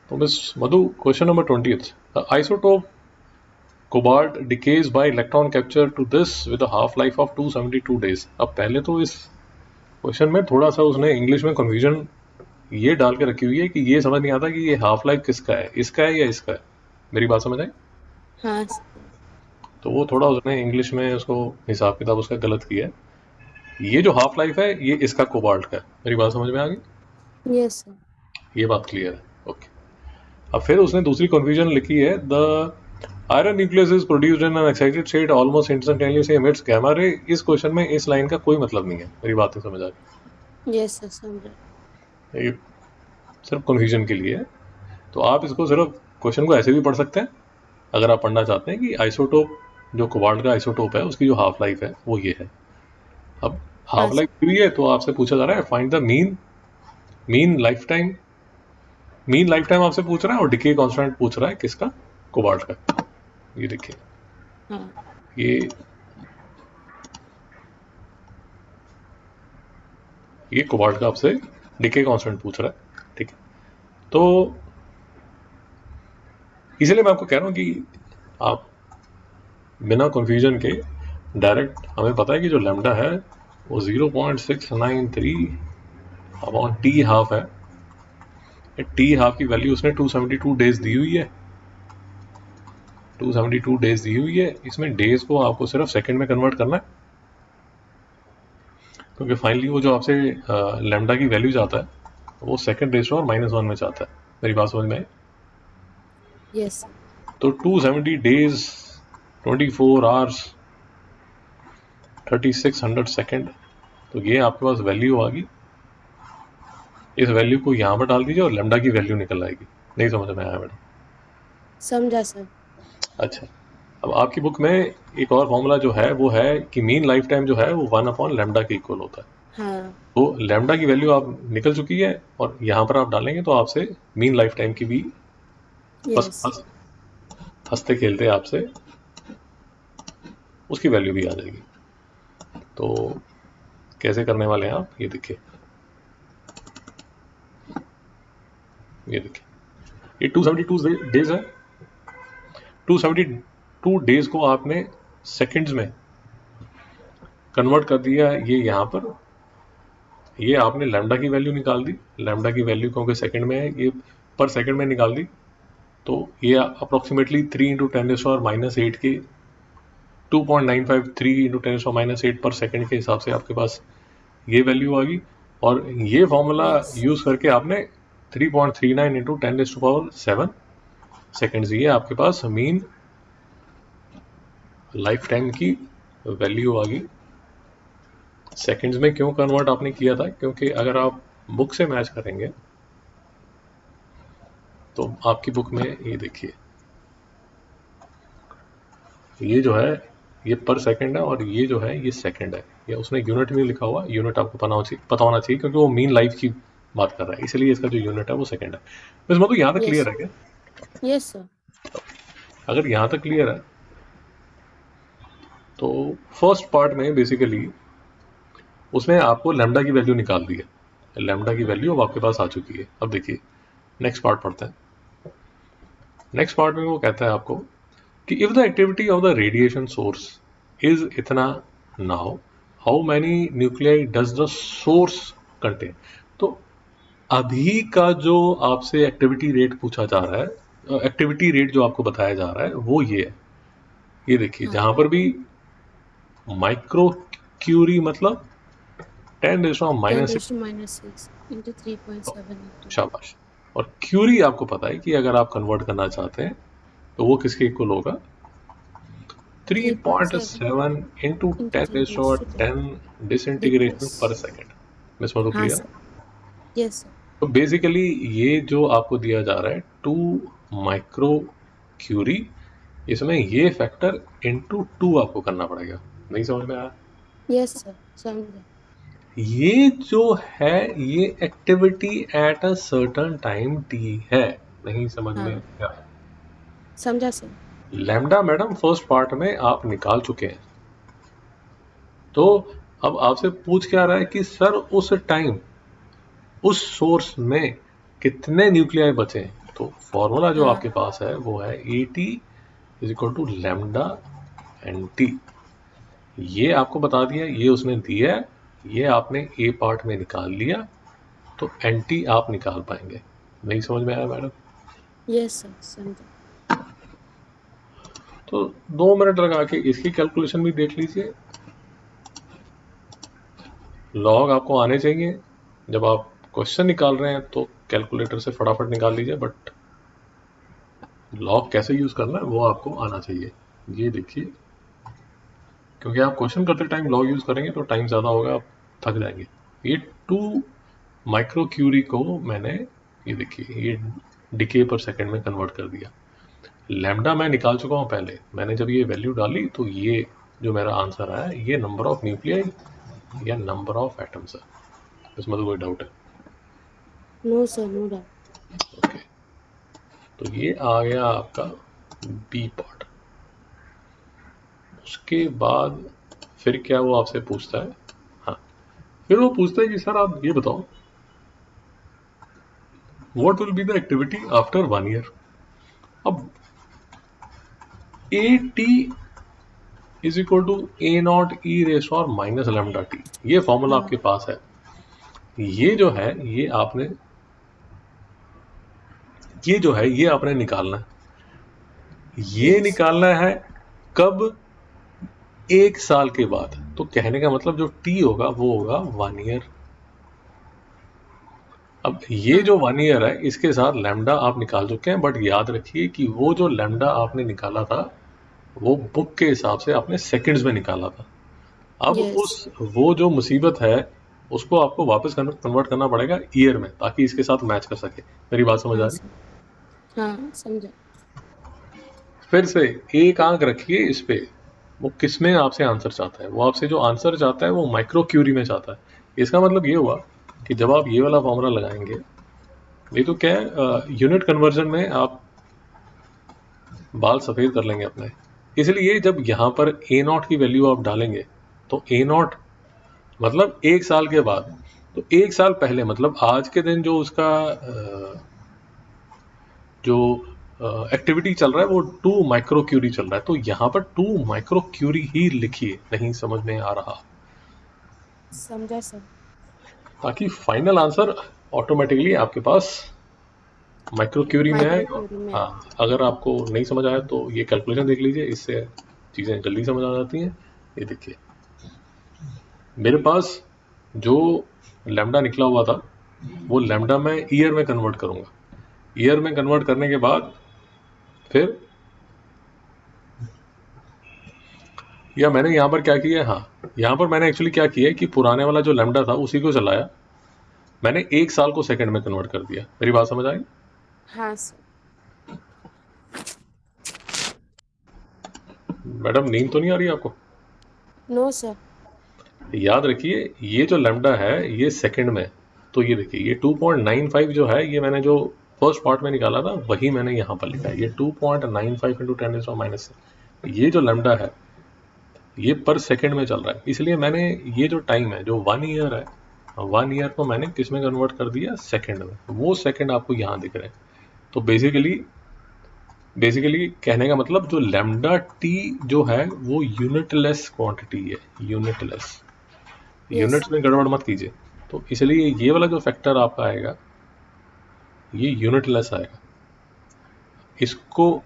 तो miss Madhu, question number 20th, isotope cobalt decays by electron capture to this with a half life of 272 days. अब पहले तो इस question में थोड़ा सा उसने इंग्लिश में कंफ्यूजन ये डाल के रखी हुई है कि ये समझ नहीं आता कि ये हाफ लाइफ किसका है, इसका है या इसका है। मेरी बात समझ आई? हाँ सर। तो वो थोड़ा उसने इंग्लिश में उसको हिसाब किताब उसका गलत किया है। ये जो हाफ लाइफ है ये इसका कोबाल्ट का है। मेरी बात समझ में आ गई? Yes sir. ये बात क्लियर है। ओके। अब फिर उसने दूसरी कंफ्यूजन लिखी है, the iron nucleus is produced in an excited state almost instantaneously emits gamma ray. इस क्वेश्चन में इस लाइन का कोई मतलब नहीं है। मेरी बात नहीं समझ आ यस सर, समझा। रही, ये सिर्फ कंफ्यूजन के लिए है। तो आप इसको सिर्फ क्वेश्चन को ऐसे भी पढ़ सकते हैं अगर आप पढ़ना चाहते हैं कि आइसोटोप जो कोबाल्ट का आइसोटोप है उसकी जो हाफ लाइफ है वो ये है। अब हाँ हाफ सर। लाइफ हुई है तो आपसे पूछा जा रहा है find the mean life time. Mean life time आपसे पूछ रहा है और डिके कांस्टेंट पूछ रहा है किसका? कोबाल्ट का। ये देखिए, हाँ ये ये कोबाल्ट का आपसे डिके कांस्टेंट पूछ रहा है, ठीक है? तो इसलिए मैं आपको कह रहा हूं कि आप बिना कंफ्यूजन के डायरेक्ट, हमें पता है कि जो लैम्डा है वो 0.693 अपॉन टी हाफ है। टी हाफ की वैल्यू उसने 272 डेज दी हुई है। 272 डेज दी हुई है, इसमें डेज को आपको सिर्फ सेकंड में कन्वर्ट करना है, क्योंकि फाइनली वो जो आपसे लैम्डा की वैल्यू जाता है वो सेकंड रेशो और -1 में जाता है। मेरी बात समझ में आई? Yes sir. तो 270 डेज, 24 आवर्स, 3600 सेकंड, तो ये आपके पास वैल्यू आ गई। इस वैल्यू को यहाँ पर डाल दीजिए और लैम्डा की वैल्यू निकल आएगी। नहीं समझ में आया मैडम? समझा सर। अच्छा। अब आपकी बुक में एक और फॉर्मूला जो है वो है कि मीन लाइफ टाइम जो है वो 1 अपॉन लैम्डा के इक्वल होता है। हाँ। तो लैम्डा की वैल्यू आप निकल चुकी है और यहाँ पर आप डालेंगे तो आपसे मीन लाइफ टाइम की भी बस यस। हंसते खेलते आपसे उसकी वैल्यू भी आ जाएगी। तो कैसे करने वाले हैं आप, ये देखिए, ये देखिए, ये 272 डेज है। 272 डेज को आपने सेकंड्स में कन्वर्ट कर दिया है। ये यहाँ पर ये आपने लैम्डा की वैल्यू निकाल दी। लैम्डा की वैल्यू क्योंकि सेकंड में है, ये पर सेकंड में निकाल दी। तो ये अप्रोक्सीमेटली 3 इंटू 10⁻⁻8 के 2.953 इंटू 10⁻⁸ पर सेकंड के हिसाब से आपके पास ये वैल्यू आ गई। और ये फॉर्मूला यस। यूज करके आपने 3.39 इंटू 10⁻7 सेकेंड्स, ये आपके पास मीन लाइफ टाइम की वैल्यू आ गई। सेकेंड्स में क्यों कन्वर्ट आपने किया था? क्योंकि अगर आप बुक से मैच करेंगे तो आपकी बुक में ये देखिए, ये जो है ये पर सेकंड है और ये जो है ये सेकंड है। या उसने यूनिट में लिखा हुआ, यूनिट आपको पता होना चाहिए क्योंकि वो मीन लाइफ की बात कर रहा है, इसलिए इसका जो यूनिट है वो सेकंड है। बस मतलब यहाँ तक यस। क्लियर है क्या? Yes sir. अगर यहाँ तक क्लियर है तो फर्स्ट पार्ट में बेसिकली उसने आपको लैम्डा की वैल्यू निकाल दी है। लैम्डा की वैल्यू अब आपके पास आ चुकी है। अब देखिए नेक्स्ट पार्ट पढ़ते हैं। नेक्स्ट पार्ट में वो कहता है आपको कि if the activity of the radiation source is इतना now, how many nuclei does the source contain. तो अभी का जो आपसे एक्टिविटी रेट पूछा जा रहा है, एक्टिविटी रेट जो आपको बताया जा रहा है वो ये है। ये देखिए हाँ। जहां पर भी माइक्रो क्यूरी मतलब 10 10⁻⁻6। रेज़ टू -6 इंटू 3.7 शाबाश। और क्यूरी आपको पता है कि अगर आप कन्वर्ट करना चाहते हैं तो वो किसके इक्वल होगा? 3.7 3.7 into into 10 10 raise to 10 10 disintegration degrees. पर सेकेंड। मिस मधु, हाँ क्लियर? सर। Yes sir. तो बेसिकली ये जो आपको दिया जा रहा है 2 माइक्रो क्यूरी, इसमें ये फैक्टर इंटू 2 आपको करना पड़ेगा। नहीं समझ में आया? यस सर, समझा। ये जो है ये activity at a certain time T है। नहीं समझ में हाँ, आया? समझा sir. Lambda madam first part में आप निकाल चुके हैं। तो अब आपसे पूछ क्या रहा है कि सर उस टाइम उस सोर्स में कितने न्यूक्लियाई बचे हैं? तो फॉर्मूला जो हाँ आपके पास है वो है A T is equal to lambda N T. ये आपको बता दिया, ये उसने दिया है, ये आपने ए पार्ट में निकाल लिया, तो एन टी आप निकाल पाएंगे। नहीं समझ में आया मैडम? यस सर, समझा। तो 2 मिनट लगा के इसकी कैलकुलेशन भी देख लीजिए। लॉग आपको आने चाहिए, जब आप क्वेश्चन निकाल रहे हैं तो कैलकुलेटर से फटाफट निकाल लीजिए, बट लॉग कैसे यूज करना है वो आपको आना चाहिए। ये देखिए, क्योंकि आप क्वेश्चन करते टाइम लॉग यूज करेंगे तो टाइम ज़्यादा होगा, आप थक जाएंगे। ये 2 माइक्रो क्यूरी को मैंने, ये देखिए, ये डिके पर सेकंड में कन्वर्ट कर दिया। लैम्डा मैं निकाल चुका हूँ पहले, मैंने जब ये वैल्यू डाली तो ये जो मेरा आंसर आया, ये नंबर ऑफ न्यूक्लियाई या नंबर ऑफ एटम्स है। इसमें तो कोई डाउट है? No sir, no doubt. Okay, तो ये आ गया आपका बी पार्ट। उसके बाद फिर क्या वो आपसे पूछता है, हाँ, फिर वो पूछता है कि सर आप ये बताओ, what will be the activity after 1 year. अब A T is equal to A naught e raise और माइनस लैम्डा टी, ये फॉर्मूला हाँ आपके पास है। ये जो है, ये जो है ये आपने निकालना है। ये यस निकालना है कब? 1 साल के बाद। तो कहने का मतलब जो टी होगा वो होगा 1 ईयर। अब ये हाँ जो 1 ईयर है इसके साथ लैम्डा आप निकाल चुके हैं, बट याद रखिए कि वो जो लैम्डा आपने निकाला था वो बुक के हिसाब से आपने सेकंड्स में निकाला था। अब यस। वो जो मुसीबत है उसको आपको वापस कन्वर्ट करना पड़ेगा ईयर में, ताकि इसके साथ मैच कर सके। मेरी बात समझ आ हाँ रही? सर, हाँ समझा। फिर से एक आंक रखिए इस पे, वो किस में आपसे आंसर चाहता है। वो आपसे जो आंसर चाहता है वो माइक्रो क्यूरी में चाहता है। इसका मतलब ये हुआ कि जब आप ये वाला फॉर्मूला लगाएंगे, ये तो क्या है, यूनिट कन्वर्जन में आप बाल सफ़ेद कर लेंगे अपने। इसलिए जब यहाँ पर ए नॉट की वैल्यू आप डालेंगे तो ए नॉट मतलब 1 साल के बाद, तो 1 साल पहले मतलब आज के दिन जो उसका जो एक्टिविटी चल रहा है वो 2 माइक्रो क्यूरी चल रहा है। तो यहाँ पर 2 माइक्रो क्यूरी ही लिखिए, नहीं समझ में आ रहा, समझा सर। ताकि फाइनल आंसर ऑटोमेटिकली आपके पास माइक्रो क्यूरी में है। माइक्रो क्यूरी में। हाँ, अगर आपको नहीं समझ आया तो ये कैलकुलेशन देख लीजिए, इससे चीज़ें जल्दी समझ आ जाती हैं। ये देखिए, मेरे पास जो लैम्डा निकला हुआ था वो लैम्डा मैं ईयर में कन्वर्ट करूँगा। ईयर में कन्वर्ट करने के बाद फिर, या मैंने यहाँ पर क्या किया है, हाँ, यहाँ पर मैंने एक्चुअली क्या किया है कि पुराने वाला जो लैम्डा था उसी को चलाया, मैंने 1 साल को सेकंड में कन्वर्ट कर दिया। मेरी बात समझ आई? हाँ सर। मैडम नींद तो नहीं आ रही आपको? No sir. याद रखिए, ये जो लैम्डा है ये सेकंड में, तो ये देखिए, ये 2.95 जो है ये मैंने जो फर्स्ट पार्ट में निकाला था वही मैंने यहाँ पर लिखा है। ये 2.95 इंटू 10⁻⁻⁻, ये जो लैम्डा है ये पर सेकंड में चल रहा है। इसलिए मैंने ये जो टाइम है जो 1 ईयर है, 1 ईयर को मैंने किस में कन्वर्ट कर दिया? सेकंड में। वो सेकंड आपको यहाँ दिख रहे हैं। तो बेसिकली कहने का मतलब जो लैम्डा टी जो है वो यूनिटलेस क्वांटिटी है, यूनिटलेस। यस। यूनिट्स में गड़बड़ मत कीजिए। तो इसलिए ये वाला जो फैक्टर आपका आएगा ये यूनिटलेस आएगा। इसको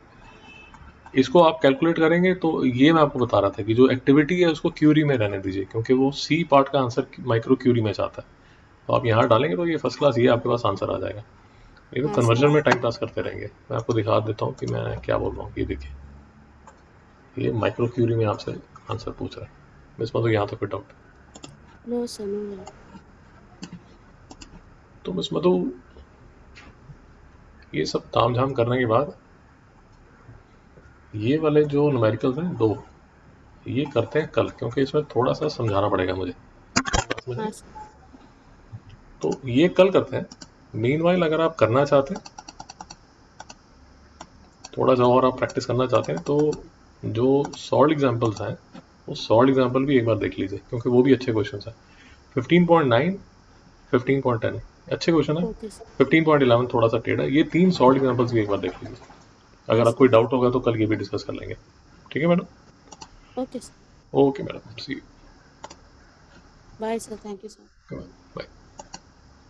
इसको आप कैलकुलेट करेंगे तो ये मैं आपको बता रहा था कि जो एक्टिविटी है उसको क्यूरी में रहने दीजिए, क्योंकि वो सी पार्ट का आंसर माइक्रो क्यूरी में चाहता है। तो आप यहाँ डालेंगे तो ये फर्स्ट क्लास, ये आपके पास आंसर आ जाएगा। ये तो हाँ सर। कन्वर्जन में टाइम पास करते रहेंगे। मैं आपको दिखा देता हूँ कि मैं क्या बोल रहा हूँ। ये देखिए, ये माइक्रो क्यूरी में आपसे आंसर पूछ रहा है। इसमें तो यहाँ तक कोई doubt? No sir, no doubt. तो इसमें तो ये सब ताम झाम करने के बाद ये वाले जो न्यूमेरिकल्स हैं 2, ये करते हैं कल, क्योंकि इसमें थोड़ा सा समझाना पड़ेगा मुझे। हाँ सर। तो ये कल करते हैं। मीनवाइल अगर आप करना चाहते हैं, थोड़ा सा और आप प्रैक्टिस करना चाहते हैं, तो जो सॉल्व एग्जाम्पल्स हैं वो सॉल्व एग्जाम्पल भी एक बार देख लीजिए, क्योंकि वो भी अच्छे क्वेश्चन हैं। 15.9, 15.10 अच्छे क्वेश्चन है। Okay sir. 15.11 थोड़ा सा टेढ़ा है। ये 3 सॉल्व एग्जाम्पल्स भी एक बार देख लीजिए। अगर यस आपको कोई डाउट होगा तो कल ये भी डिस्कस कर लेंगे। ठीक है madam? Sir. Okay sir. Okay madam, see bye sir, thank you sir. You. Bye.